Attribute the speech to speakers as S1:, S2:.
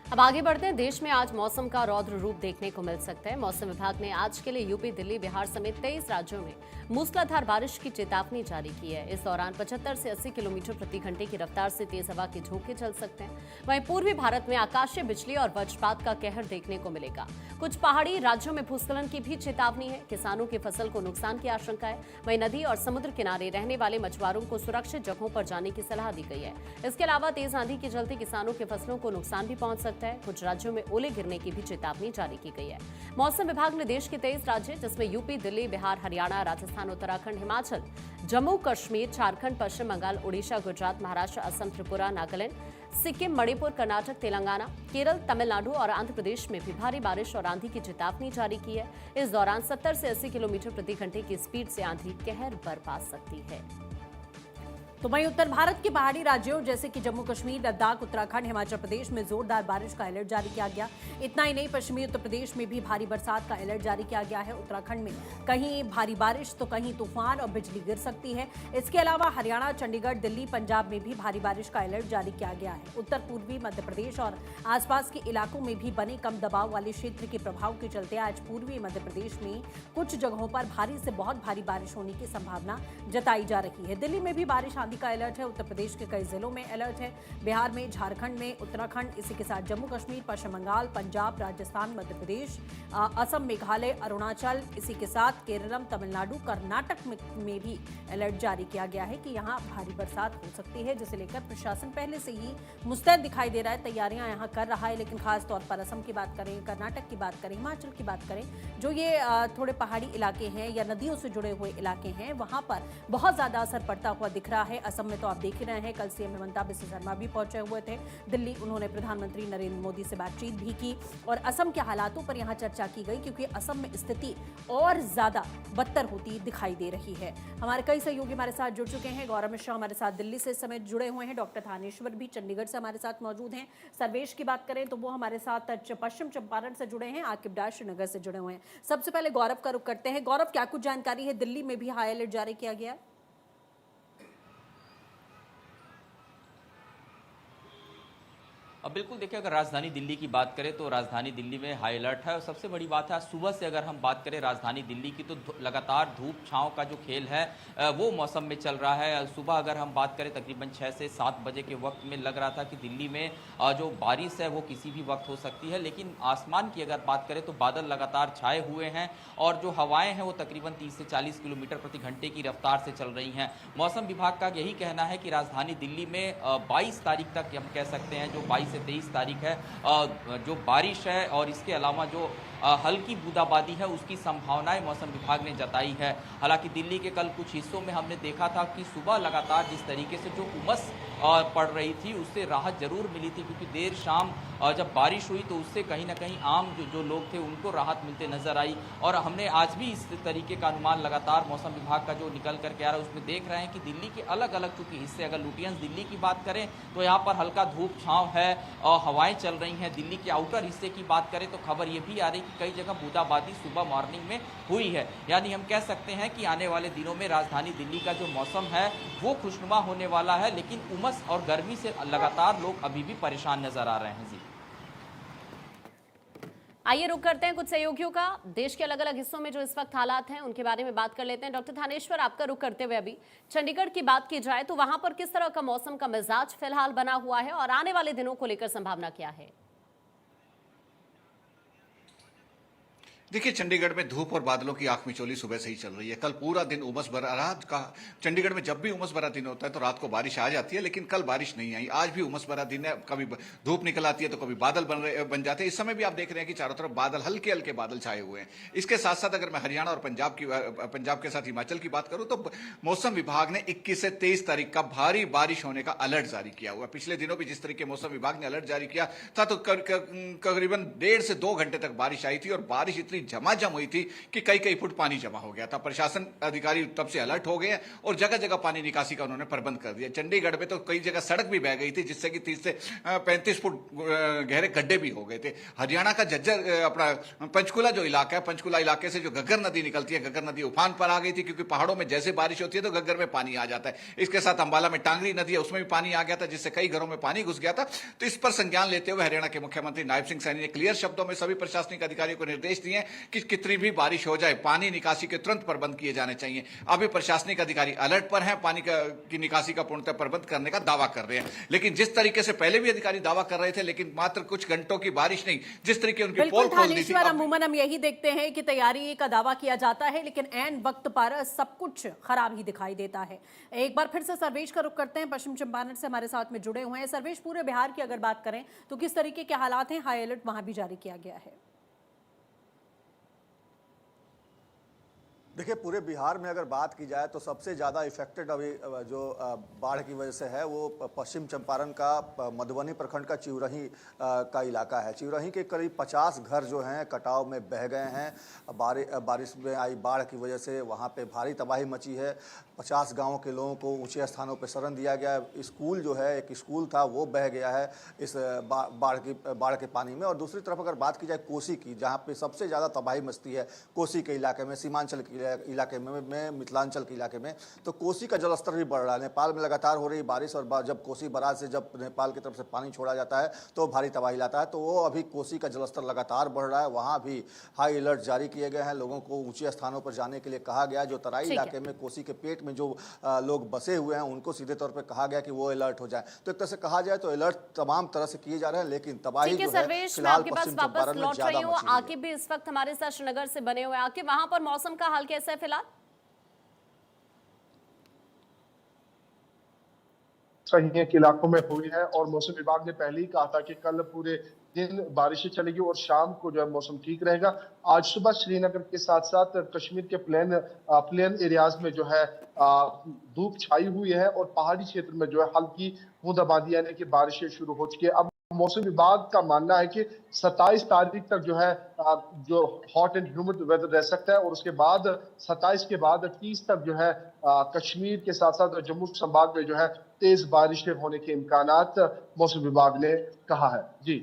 S1: अब आगे बढ़ते हैं। देश में आज मौसम का रौद्र रूप देखने को मिल सकता है। मौसम विभाग ने आज के लिए यूपी, दिल्ली, बिहार समेत 23 राज्यों में मूसलाधार बारिश की चेतावनी जारी की है। इस दौरान 75 से 80 किलोमीटर प्रति घंटे की रफ्तार से तेज हवा के झोंके चल सकते हैं। वहीं पूर्वी भारत में आकाशीय बिजली और वज्रपात का कहर देखने को मिलेगा। कुछ पहाड़ी राज्यों में भूस्खलन की भी चेतावनी है। किसानों की फसल को नुकसान की आशंका है। वहीं नदी और समुद्र किनारे रहने वाले मछुआरों को सुरक्षित जगहों पर जाने की सलाह दी गई है। इसके अलावा तेज आंधी के चलते किसानों की फसलों को नुकसान भी पहुंच सकता है। कुछ राज्यों में ओले गिरने की भी चेतावनी जारी की गई है। मौसम विभाग ने देश के 23 राज्य जिसमें यूपी, दिल्ली, बिहार, हरियाणा, राजस्थान, उत्तराखंड, हिमाचल, जम्मू कश्मीर, झारखंड, पश्चिम बंगाल, ओडिशा, गुजरात, महाराष्ट्र, असम, त्रिपुरा, नागालैंड, सिक्किम, मणिपुर, कर्नाटक, तेलंगाना, केरल, तमिलनाडु और आंध्र प्रदेश में भी भारी बारिश और आंधी की चेतावनी जारी की है। इस दौरान 70 से 80 किलोमीटर प्रति घंटे की स्पीड से आंधी कहर बरपा सकती है।
S2: तो वहीं उत्तर भारत के पहाड़ी राज्यों जैसे कि जम्मू कश्मीर, लद्दाख, उत्तराखंड, हिमाचल प्रदेश में जोरदार बारिश का अलर्ट जारी किया गया। इतना ही नहीं, पश्चिमी उत्तर प्रदेश में भी भारी बरसात का अलर्ट जारी किया गया है। उत्तराखंड में कहीं भारी बारिश तो कहीं तूफान और बिजली गिर सकती है। इसके अलावा हरियाणा, चंडीगढ़, दिल्ली, पंजाब में भी भारी बारिश का अलर्ट जारी किया गया है। उत्तर पूर्वी मध्य प्रदेश और आसपास के इलाकों में भी बने कम दबाव वाले क्षेत्र के प्रभाव के चलते आज पूर्वी मध्य प्रदेश में कुछ जगहों पर भारी से बहुत भारी बारिश होने की संभावना जताई जा रही है। दिल्ली में भी बारिश आंधी का अलर्ट है। उत्तर प्रदेश के कई जिलों में अलर्ट है। बिहार में, झारखंड में, उत्तराखंड, इसी के साथ जम्मू कश्मीर, पश्चिम बंगाल, पंजाब, राजस्थान, मध्य प्रदेश, असम, मेघालय, अरुणाचल, इसी के साथ केरलम, तमिलनाडु, कर्नाटक में भी अलर्ट जारी किया गया है कि यहां भारी बरसात हो सकती है, जिसे लेकर प्रशासन पहले से ही मुस्तैद दिखाई दे रहा है, तैयारियां यहां कर रहा है। लेकिन खास तौर पर असम की बात करें, कर्नाटक की बात करें, हिमाचल की बात करें, जो ये थोड़े पहाड़ी इलाके हैं या नदियों से जुड़े हुए इलाके हैं, वहां पर बहुत ज्यादा असर पड़ता हुआ दिख रहा है। असम में तो आप देख ही रहे हैं, कल सीएम हेमंत बिस्वा शर्मा भी पहुंचे हुए थे दिल्ली। उन्होंने प्रधानमंत्री नरेंद्र मोदी से बातचीत भी की और असम के हालातों पर यहां चर्चा की गई, क्योंकि असम में स्थिति और ज्यादा बदतर होती दिखाई दे रही है। हमारे कई सहयोगी हमारे साथ जुड़ चुके हैं। गौरव मिश्रा हमारे साथ दिल्ली से इस समय जुड़े हुए हैं। डॉक्टर थानेश्वर भी चंडीगढ़ से हमारे साथ मौजूद हैं। सर्वेश की बात करें तो वो हमारे साथ पश्चिम चंपारण से जुड़े हैं। आकिब डार श्रीनगर से जुड़े हुए हैं। सबसे पहले गौरव का रुख करते हैं। गौरव, क्या कुछ जानकारी है? दिल्ली में भी हाई अलर्ट जारी किया गया है।
S3: अब बिल्कुल देखिए, अगर राजधानी दिल्ली की बात करें तो राजधानी दिल्ली में हाई अलर्ट है। और सबसे बड़ी बात है, सुबह से अगर हम बात करें राजधानी दिल्ली की तो लगातार धूप छांव का जो खेल है वो मौसम में चल रहा है। सुबह अगर हम बात करें तकरीबन 6 से 7 बजे के वक्त में लग रहा था कि दिल्ली में जो बारिश है वो किसी भी वक्त हो सकती है, लेकिन आसमान की अगर बात करें तो बादल लगातार छाए हुए हैं और जो हवाएं हैं वो तकरीबन 30 से 40 किलोमीटर प्रति घंटे की रफ्तार से चल रही हैं। मौसम विभाग का यही कहना है कि राजधानी दिल्ली में 22 तारीख तक हम कह सकते हैं, जो 22 से 23 तारीख है, जो बारिश है और इसके अलावा जो हल्की बूंदाबांदी है उसकी संभावनाएं मौसम विभाग ने जताई है। हालांकि दिल्ली के कल कुछ हिस्सों में हमने देखा था कि सुबह लगातार जिस तरीके से जो उमस पड़ रही थी उससे राहत जरूर मिली थी, क्योंकि देर शाम जब बारिश हुई तो उससे कहीं ना कहीं आम जो लोग थे उनको राहत मिलते नजर आई। और हमने आज भी इस तरीके का अनुमान लगातार मौसम विभाग का जो निकल करके आ रहा है उसमें देख रहे हैं कि दिल्ली के अलग अलग चूंकि हिस्से, अगर लुटियंस दिल्ली की बात करें तो यहाँ पर हल्का धूप छांव है और हवाएं चल रही हैं। दिल्ली के आउटर हिस्से की बात करें तो खबर ये भी आ रही कि कई जगह बूंदाबांदी सुबह मॉर्निंग में हुई है। यानी हम कह सकते हैं कि आने वाले दिनों में राजधानी दिल्ली का जो मौसम है वो खुशनुमा होने वाला है, लेकिन उमस और गर्मी से लगातार लोग अभी भी परेशान नजर आ रहे हैं। जी,
S1: आइए रुक करते हैं कुछ सहयोगियों का। देश के अलग अलग हिस्सों में जो इस वक्त हालात हैं उनके बारे में बात कर लेते हैं। डॉक्टर थानेश्वर, आपका रुक करते हुए अभी चंडीगढ़ की बात की जाए तो वहां पर किस तरह का मौसम का मिजाज फिलहाल बना हुआ है और आने वाले दिनों को लेकर संभावना क्या है?
S4: देखिए, चंडीगढ़ में धूप और बादलों की आंख मिचौली सुबह से ही चल रही है। कल पूरा दिन उमस भरा रात का। चंडीगढ़ में जब भी उमस भरा दिन होता है तो रात को बारिश आ जाती है, लेकिन कल बारिश नहीं आई। आज भी उमस भरा दिन है, कभी धूप निकल आती है तो कभी बादल बन जाते हैं। इस समय भी आप देख रहे हैं कि चारों तरफ बादल, हल्के हल्के बादल छाए हुए हैं। इसके साथ साथ अगर मैं हरियाणा और पंजाब के साथ हिमाचल की बात करूं तो मौसम विभाग ने 21 से 23 तारीख का भारी बारिश होने का अलर्ट जारी किया हुआ। पिछले दिनों भी जिस तरीके मौसम विभाग ने अलर्ट जारी किया था तो करीबन 1.5 से 2 घंटे तक बारिश आई थी और बारिश इतनी इतनी झमाझम हुई थी कि कई कई फुट पानी जमा हो गया था। प्रशासन अधिकारी तब से अलर्ट हो गए हैं और जगह जगह पानी निकासी का उन्होंने प्रबंध कर दिया। चंडीगढ़ में तो कई जगह सड़क भी बह गई थी, जिससे कि 30 से 35 फुट गहरे गड्ढे भी हो गए थे। हरियाणा का झज्जर अपना पंचकुला जो इलाका है, पंचकुला इलाके से जो घग्गर नदी निकलती है, घग्गर नदी उफान पर आ गई थी, क्योंकि पहाड़ों में जैसे बारिश होती है तो घग्गर में पानी आ जाता है। इसके साथ अंबाला में टांगरी नदी है, उसमें भी पानी आ गया था, जिससे कई घरों में पानी घुस गया था। तो इस पर संज्ञान लेते हुए हरियाणा के मुख्यमंत्री नायब सिंह सैनी ने क्लियर शब्दों में सभी प्रशासनिक अधिकारियों को निर्देश दिए कि कितनी भी बारिश हो जाए, पानी निकासी के तुरंत प्रबंध किए जाने चाहिए। अभी प्रशासनिक अधिकारी अलर्ट पर हैं, पानी की निकासी का पूर्णतः प्रबंध करने का दावा कर रहे हैं। लेकिन जिस तरीके से पहले भी अधिकारी दावा कर रहे थे, लेकिन मात्र कुछ घंटों की बारिश नहीं, जिस तरीके उनकी
S2: बिल्कुल
S4: पोल खोल दी थी।
S2: अमूमन हम यही देखते हैं कि तैयारी का दावा किया जाता है, लेकिन ऐन वक्त पर सब कुछ खराब ही दिखाई देता है। एक बार फिर से सर्वेश का रुख करते हैं, पश्चिम चंपारण से हमारे साथ में जुड़े हुए हैं। सर्वेश, पूरे बिहार की अगर बात करें तो किस तरीके के हालात हैं? हाई अलर्ट वहां भी जारी किया गया है।
S5: देखिए, पूरे बिहार में अगर बात की जाए तो सबसे ज़्यादा इफेक्टेड अभी जो बाढ़ की वजह से है वो पश्चिम चंपारण का मधुबनी प्रखंड का चिउरही का इलाका है। चिउरही के करीब 50 घर जो हैं कटाव में बह गए हैं। बारिश में आई बाढ़ की वजह से वहाँ पे भारी तबाही मची है। 50 गाँव के लोगों को ऊंचे स्थानों पर शरण दिया गया है। स्कूल जो है, एक स्कूल था, वो बह गया है इस बाढ़ के पानी में। और दूसरी तरफ अगर बात की जाए कोसी की, जहाँ पे सबसे ज़्यादा तबाही मचती है कोसी के इलाके में, सीमांचल के इलाके में मिथिलांचल के इलाके में, तो कोसी का जलस्तर भी बढ़ रहा है। नेपाल में लगातार हो रही बारिश और जब कोसी बराज से जब नेपाल की तरफ से पानी छोड़ा जाता है तो भारी तबाही लाता है। तो वो अभी कोसी का जलस्तर लगातार बढ़ रहा है। वहाँ भी हाई अलर्ट जारी किए गए हैं। लोगों को ऊंचे स्थानों पर जाने के लिए कहा गया है। जो तराई इलाके में कोसी के पेट में जो लोग बसे हुए हैं उनको सीधे तौर पर कहा गया कि वो अलर्ट हो जाए। तो एक तरह से कहा जाए तो अलर्ट तमाम तरह से किए जा रहे हैं, लेकिन तबाही जो है फिलहाल पश्चिम चंपारण में ज्यादा मची है।
S1: आकिब भी इस वक्त हमारे साथ श्रीनगर से बने हुए। आकिब, वहां पर मौसम का हाल कैसा है फिलहाल?
S6: के इलाकों में हुई है और मौसम विभाग ने पहले ही कहा था कि कल पूरे दिन बारिशें चलेगी और शाम को जो है मौसम ठीक रहेगा। आज सुबह श्रीनगर के साथ साथ कश्मीर के प्लेन एरियाज में जो है धूप छाई हुई है और पहाड़ी क्षेत्र में जो है हल्की बूंदाबांदी यानी कि बारिशें शुरू हो चुकी है। अब मौसम विभाग का मानना है कि 27 तारीख तक जो है जो हॉट एंड ह्यूमिड वेदर रह सकता है और उसके बाद 27 के बाद 30 तक जो है कश्मीर के साथ साथ जम्मू संभाग में जो है तेज बारिशें होने के इम्कानात मौसम विभाग ने कहा है। जी